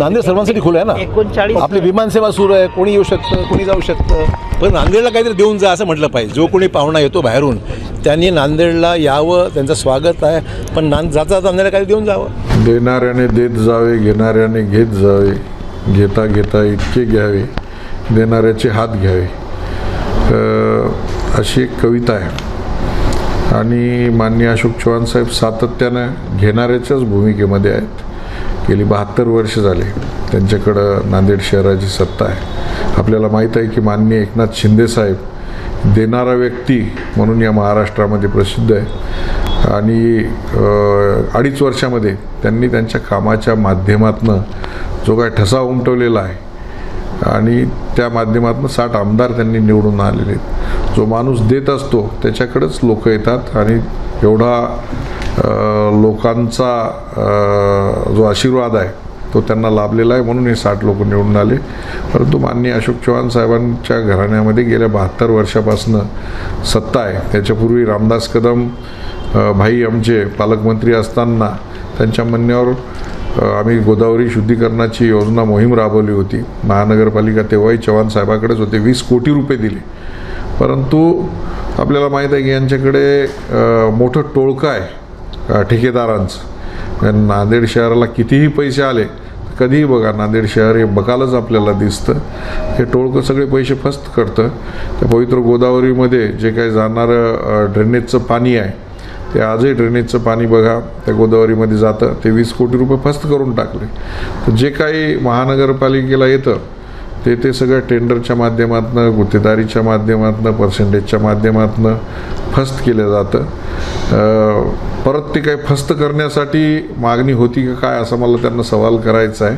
नांदेड सर्वांसाठी खुलं आहे ना. 39 आपली विमानसेवा सुरू आहे, कोणी येऊ शकतं, कोणी जाऊ शकतं. पण नांदेडला काहीतरी देऊन जा असं म्हटलं पाहिजे. जो कोणी पाहुणा येतो बाहेरून त्यांनी नांदेडला यावं, त्यांचं स्वागत आहे. पण जाता नांदेडला काही देऊन जावं. देणाऱ्याने देत जावे, घेणाऱ्याने घेत जावे, घेता घेता इतके घ्यावे, देणाऱ्याचे हात घ्यावे, अशी एक कविता आहे. आणि माननीय अशोक चव्हाण साहेब सातत्यानं घेणाऱ्याच्याच भूमिकेमध्ये आहेत. गेली 72 वर्ष झाले त्यांच्याकडं नांदेड शहराची सत्ता आहे. आपल्याला माहीत आहे की माननीय एकनाथ शिंदे साहेब देणारा व्यक्ती म्हणून या महाराष्ट्रामध्ये प्रसिद्ध आहे. आणि 2.5 वर्षामध्ये त्यांनी त्यांच्या कामाच्या माध्यमातून जो काय ठसा उमटवलेला आहे आणि त्या माध्यमातून 60 आमदार त्यांनी निवडून आलेले आहेत. जो माणूस देत असतो त्याच्याकडेच लोक येतात आणि एवढा लोकांचा जो आशीर्वाद आहे तो त्यांना लाभलेला आहे, म्हणून हे 60 लोक निवडून आले. परंतु माननीय अशोक चव्हाण साहेबांच्या घराण्यामध्ये गेल्या 72 वर्षापासून सत्ता आहे. त्याच्यापूर्वी रामदास कदम भाई आमचे पालकमंत्री असताना त्यांच्या म्हणण्यावर आम्ही गोदावरी शुद्धीकरणाची योजना मोहीम राबवली होती. महानगरपालिका तेव्हाही चव्हाण साहेबाकडेच होते. 20 कोटी रुपये दिले. परंतु आपल्याला माहीत आहे की यांच्याकडे मोठं टोळकं आहे ठेकेदारांचं. नांदेड शहराला कितीही पैसे आले, कधीही बघा नांदेड शहर हे बकालच आपल्याला दिसतं. हे टोळकं सगळे पैसे फस्त करतं. त्या पवित्र गोदावरीमध्ये जे काही जाणारं ड्रेनेजचं पाणी आहे ते आजही ड्रेनेजचं पाणी बघा त्या गोदावरीमध्ये जातं. ते 20 कोटी रुपये फस्त करून टाकले. तर जे काही महानगरपालिकेला येतं ते सगळं टेंडरच्या माध्यमातून, गुत्तेदारीच्या माध्यमातून, पर्सेंटेजच्या माध्यमातून फस्त केलं जातं. परत ते काही फस्त करण्यासाठी मागणी होती का काय असा मला त्यांना सवाल करायचा आहे.